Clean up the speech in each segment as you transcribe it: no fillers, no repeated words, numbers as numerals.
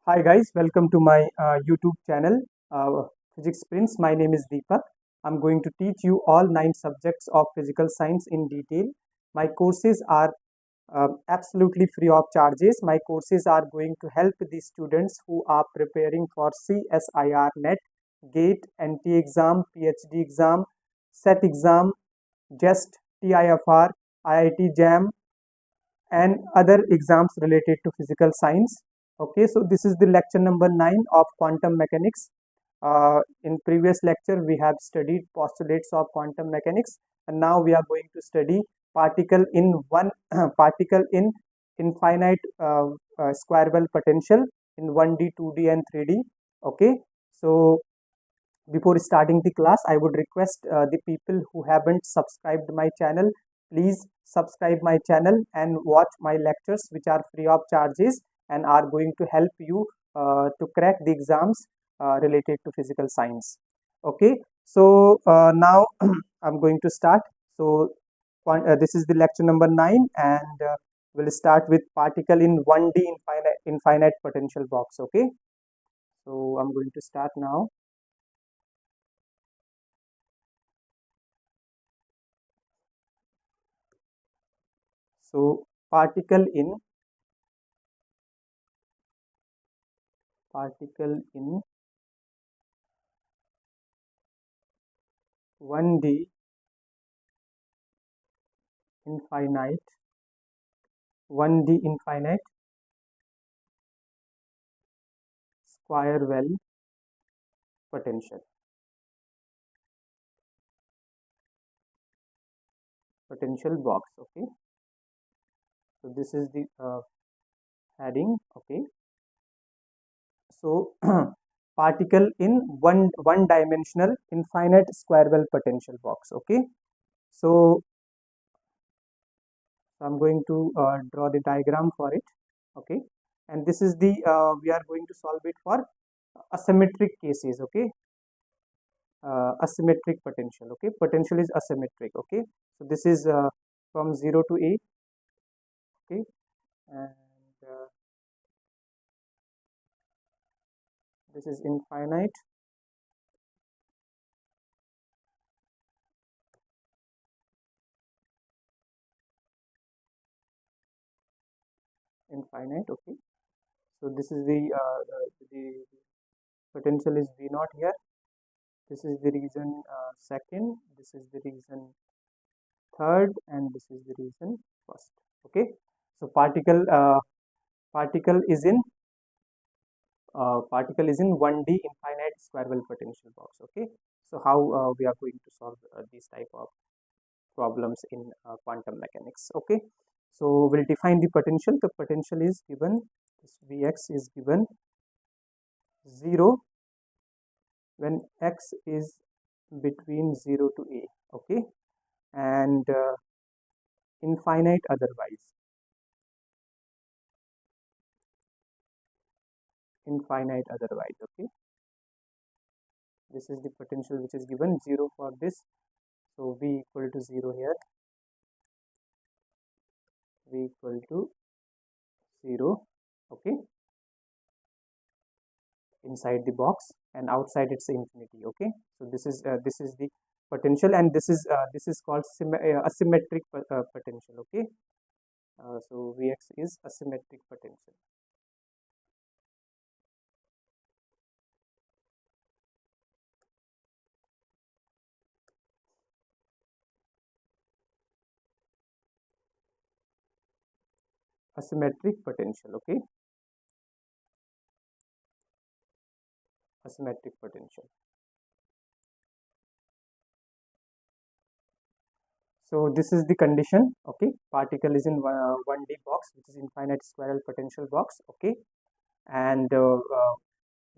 Hi guys, welcome to my YouTube channel, Physics Prince. My name is Deepak. I'm going to teach you all 9 subjects of physical science in detail. My courses are absolutely free of charges. My courses are going to help the students who are preparing for CSIR NET, GATE, NT exam, PhD exam, SET exam, Jest, TIFR, IIT-Jam, and other exams related to physical science. Okay, so this is the lecture number 9 of quantum mechanics. In previous lecture we have studied postulates of quantum mechanics, and now we are going to study particle in one particle in infinite square well potential in 1D, 2D and 3D. Okay, so before starting the class, I would request the people who haven't subscribed my channel, please subscribe my channel and watch my lectures, which are free of charges and are going to help you to crack the exams related to physical science. Okay, so now I'm going to start. So this is the lecture number 9, and we'll start with particle in 1D infinite potential box. Okay, so I'm going to start now. So particle in 1D infinite 1D infinite square well potential box. Okay, so this is the heading. Okay, so particle in one dimensional infinite square well potential box. Okay, so I'm going to draw the diagram for it. Okay, and this is the we are going to solve it for asymmetric cases. Okay, asymmetric potential. Okay, potential is asymmetric. Okay, so this is from 0 to a. Okay, and this is infinite infinite. Okay, so this is the potential is v naught here. This is the region second, this is the region third, and this is the region first. Okay, so particle is in 1D infinite square well potential box. Okay, so how we are going to solve these type of problems in quantum mechanics. Okay, so we'll define the potential. The potential is given, this Vx is given 0 when x is between 0 to a. Okay, and infinite otherwise. Okay, this is the potential which is given 0 for this. So v equal to 0 here, v equal to 0. Okay, inside the box, and outside it's infinity. Okay, so this is the potential, and this is called asymmetric potential. Okay, so Vx is asymmetric potential. Asymmetric potential. Okay, asymmetric potential. So this is the condition. Okay, particle is in 1D box, which is infinite square potential box. Okay, and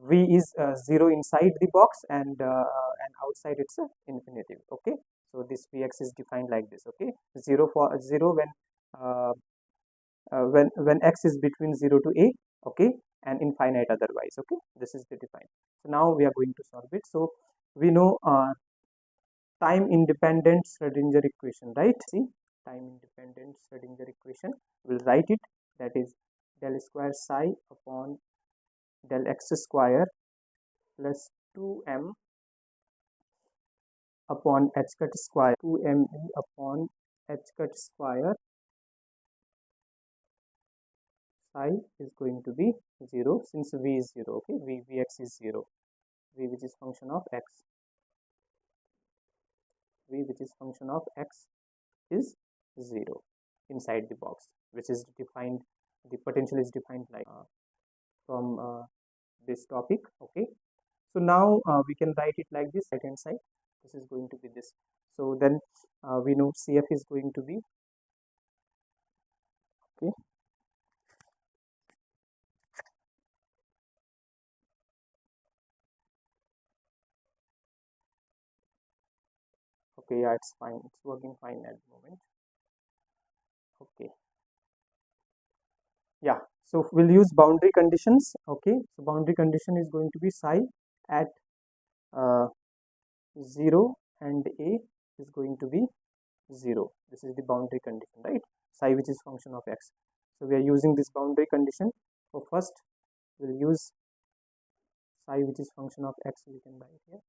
v is 0 inside the box, and outside it's infinitive. Okay, so this Vx is defined like this. Okay, 0 for 0 uh, when x is between 0 to a. Okay, and infinite otherwise. Okay, this is the defined. So now we are going to solve it. So we know time independent Schrodinger equation, right? See, time independent Schrodinger equation, we'll write it, that is del square psi upon del x square plus 2m upon h cut square 2me upon h cut square psi is going to be 0 since v is 0. Okay, vx is 0, v which is function of x, v which is function of x is 0 inside the box, which is defined, the potential is defined like from this topic. Okay, so now we can write it like this, right hand side, this is going to be this. So then we know CF is going to be, okay, okay, yeah, it's fine, it's working fine at the moment. Okay, yeah, so we'll use boundary conditions. Okay, so boundary condition is going to be psi at uh, 0 and a is going to be 0. This is the boundary condition, right? Psi which is function of x. So we are using this boundary condition. So first we'll use psi which is function of x, we can write here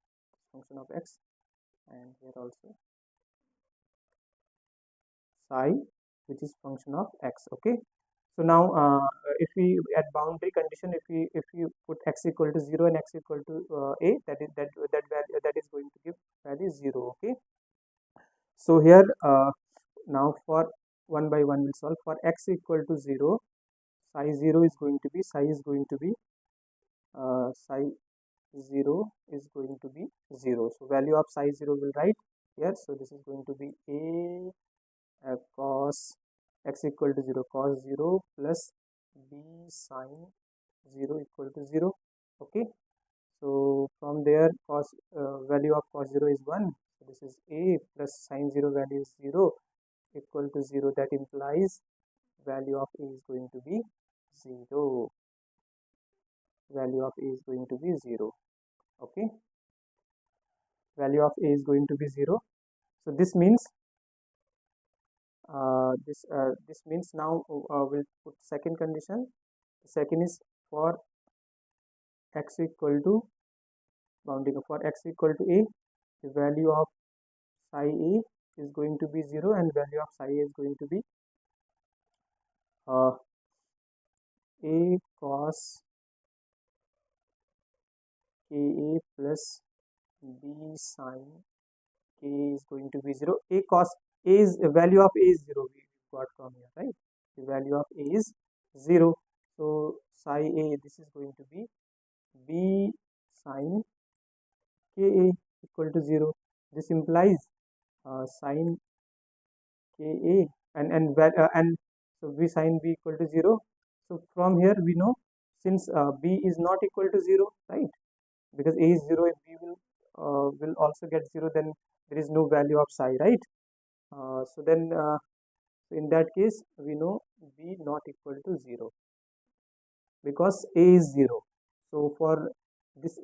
function of x, and here also psi which is function of x. Okay, so now if we at boundary condition, if you put x equal to 0 and x equal to a, that value that is going to give value 0. Okay, so here now for one by one we'll solve. For x equal to 0, psi 0 is going to be, psi is going to be psi 0 is going to be 0. So value of psi 0 will write here. So this is going to be a cos x equal to 0, cos 0 plus b sine 0 equal to 0. Okay, so from there cos value of cos 0 is 1. So this is a plus sine 0 value is 0 equal to 0. That implies value of a is going to be 0. Value of a is going to be 0. Okay, value of a is going to be 0. So this means this means now we'll put second condition. The second is for x equal to bounding, for x equal to a, the value of psi a is going to be 0 and value of psi a is going to be a cos ka plus b sine k is going to be 0. A cos a is value of a is 0, we got from here, right? The value of a is 0. So psi a, this is going to be b sine ka equal to 0. This implies sine ka and so b sine b equal to 0. So from here we know, since b is not equal to 0, right? Because a is 0, if b will also get 0, then there is no value of psi, right? So then in that case we know b not equal to 0 because a is 0. So for this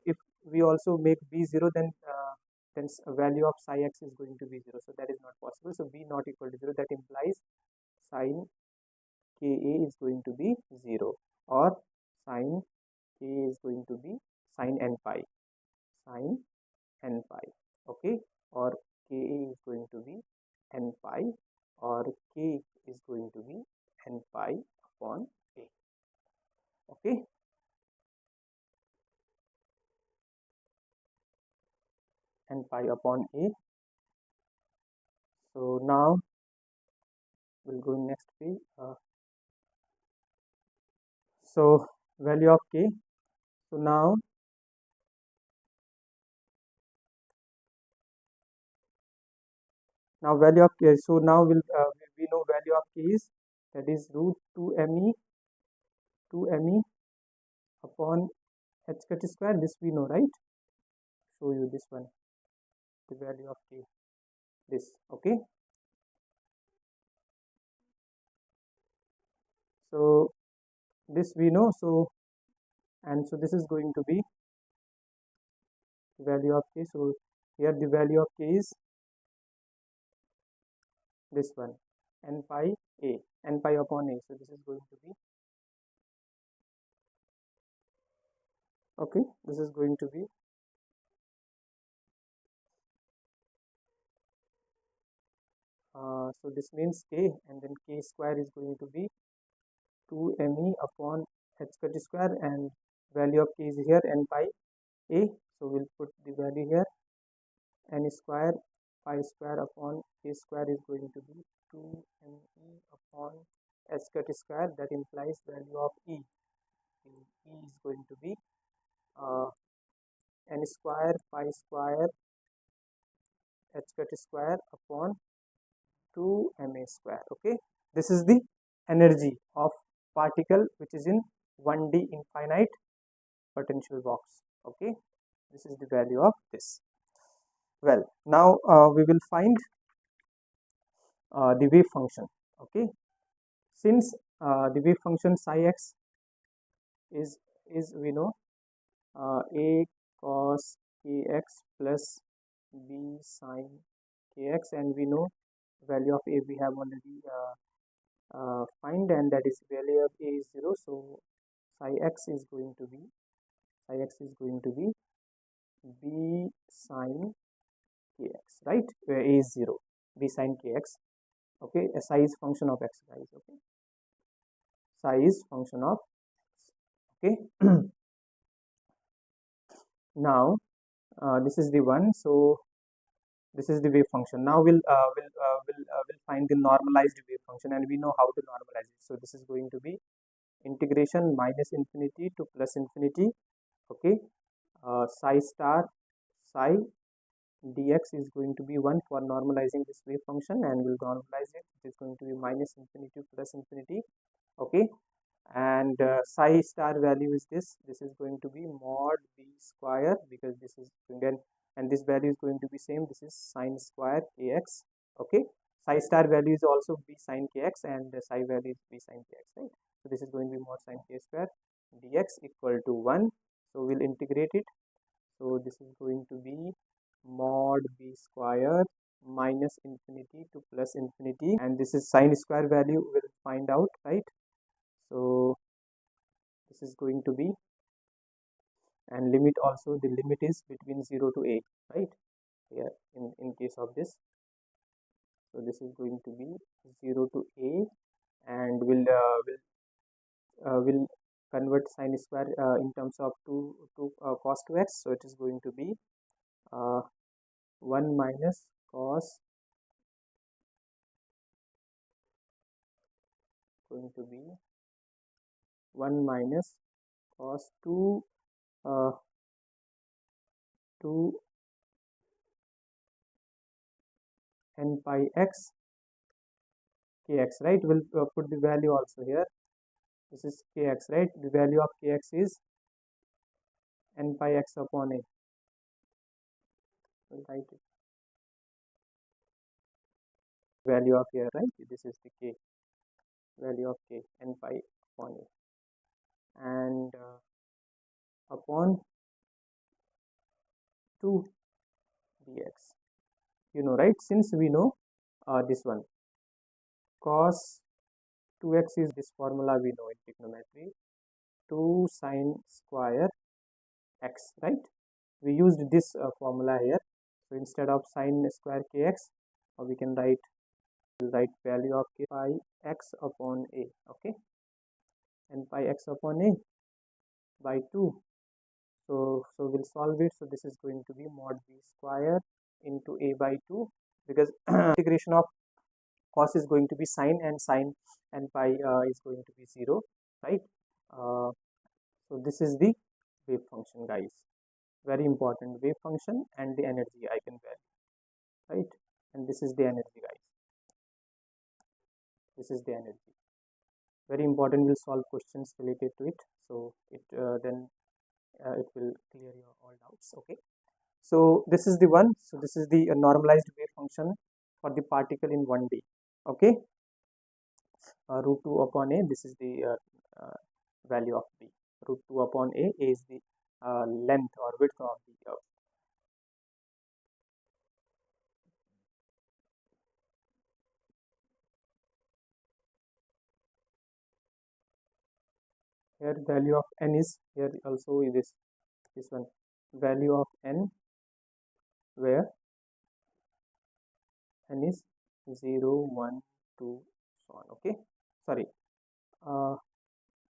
if we also make b 0, then value of psi x is going to be 0, so that is not possible. So b not equal to 0, that implies sine ka is going to be 0, or sine k is going to be sine n pi, sine n pi. Okay, or ka is going to be n pi, or k is going to be n pi upon a. Okay, n pi upon a. So now we'll go next page. So value of k. So now value of k. So now we know value of k is, that is root 2me upon h cut square. This we know, right? Show you this one, the value of k, this. Okay, so this we know. So and so this is going to be value of k. So here the value of k is this one, n pi a, n pi upon a. So this is going to be Okay, this is going to be so this means k, and then k square is going to be 2 me upon h cut square, and value of k is here n pi a, so we'll put the value here. N square pi square upon k square is going to be 2 me upon h cut square. That implies value of e. E is going to be uh, n square pi square h cut square upon 2 ma square. Okay, this is the energy of particle which is in 1D infinite potential box. Okay, this is the value of this. Well, now we will find the wave function. Okay, since the wave function psi x is we know a cos kx plus b sin kx, and we know value of a we have already find, and that is value of a is 0, so psi x is going to be b sin kx, right, where a is 0, b sin kx. Okay, psi is function of x, guys. Okay, psi is function of x. Okay. Now this is the one, so this is the wave function. Now we'll find the normalized wave function, and we know how to normalize it. So this is going to be integration minus infinity to plus infinity. Okay, psi star psi dx is going to be 1 for normalizing this wave function, and we'll normalize it. It is going to be minus infinity to plus infinity. Okay, and psi star value is this is going to be mod b square, because this is again, and this value is going to be same, this is sine square kx. Okay, psi star value is also b sine kx, and the psi value is b sine kx, right? So this is going to be mod sine k square dx equal to 1. So we'll integrate it. So this is going to be mod b square minus infinity to plus infinity, and this is sine square value we'll find out, right? So this is going to be, and limit also, the limit is between 0 to a, right, here in case of this. So this is going to be 0 to a, and will convert sine square in terms of 2 cos 2x, so it is going to be 1 minus cos, going to be 1 minus cos 2 2 n pi x kx, right? We'll put the value also here. This is kx, right? The value of kx is n pi x upon a. We'll write it. Value of here, right? This is the k, value of k, n pi upon a, and upon 2 dx. You know, right? Since we know this one, cos 2x is this formula we know in trigonometry, 2 sine square x, right? We used this formula here. So instead of sine square kx, we can write value of k pi x upon a. Okay, n pi x upon a by 2. So we'll solve it. So this is going to be mod b square into a by 2, because integration of cos is going to be sine, and sine and pi is going to be 0, right? So this is the wave function, guys. Very important, wave function and the energy eigenvalue, right? And this is the energy, guys. This is the energy. Very important. We'll solve questions related to it. So it then it will clear your all doubts. Okay. So this is the one. So this is the normalized wave function for the particle in 1D. Okay. Root 2 upon a. This is the value of b. Root 2 upon a is the length or width of the here value of n is here also is this this one, value of n where n is 0, 1, 2, so on. Okay, sorry,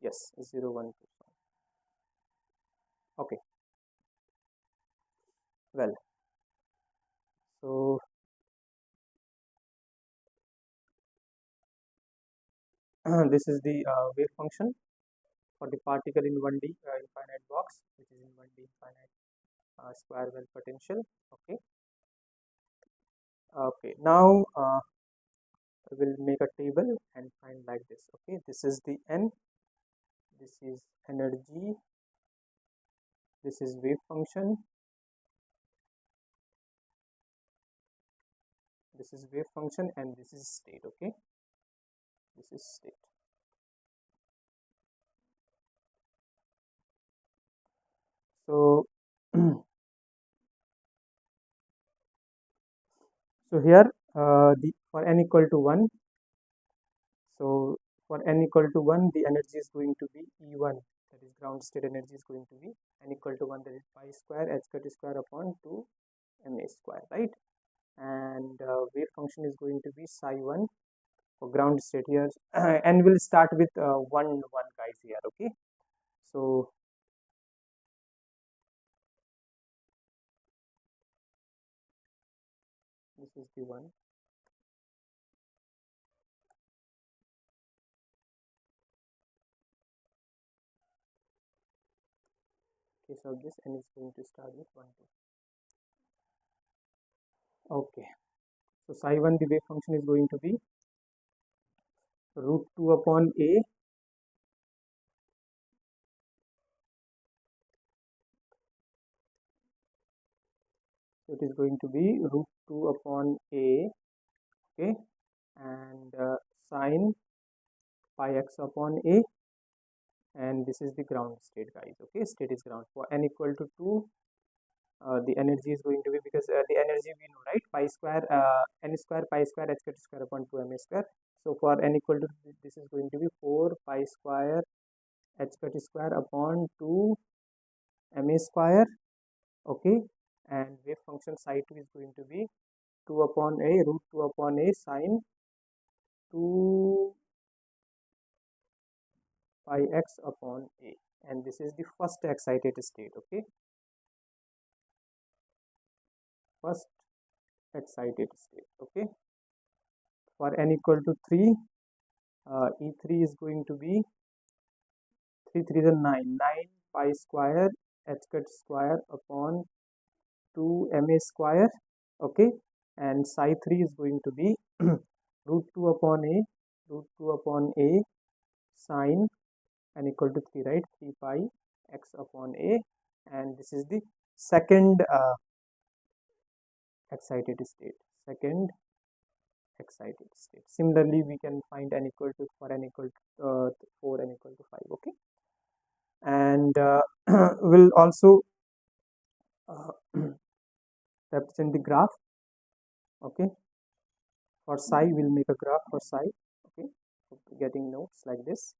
yes, 0, 1, 2, so on. Okay, well, so this is the wave function for the particle in 1D infinite box, which is in 1D infinite square well potential. Okay, okay, now I will make a table and find like this. Okay, this is the n, this is energy, this is wave function, this is wave function, and this is state. Okay, this is state. So so here the for n equal to 1, so for n equal to 1 the energy is going to be E1, that is ground state energy is going to be n equal to 1, that is pi square h cut square upon 2 ma square, right? And wave function is going to be psi 1 for ground state here. And we'll start with 1 guys here. Okay, so this is the 1. Case of this, n is going to start with 1, 2. Okay, so psi 1 the wave function is going to be root 2 upon a, so it is going to be root 2 upon a. Okay, and sine pi x upon a, and this is the ground state, guys. Okay, state is ground. For n equal to 2, the energy is going to be, because the energy we know, right, pi square n square pi square h cut square upon 2 ma square. So for n equal to, this is going to be 4 pi square h cut square upon 2 ma square. Okay, and wave function psi 2 is going to be 2 upon a root 2 upon a sine 2 pi x upon a, and this is the first excited state. Okay, first excited state. Okay, for n equal to 3, E3 is going to be 3 3 is 9, 9 pi square h cut square upon 2 ma square. Okay, and psi 3 is going to be root 2 upon a sine n equal to 3, right, 3 pi x upon a, and this is the second excited state, second excited state. Similarly, we can find n equal to, for n equal to 4, n equal to 5. Okay, and we'll also represent the graph. Okay, for psi we'll make a graph for psi. Okay, getting notes like this.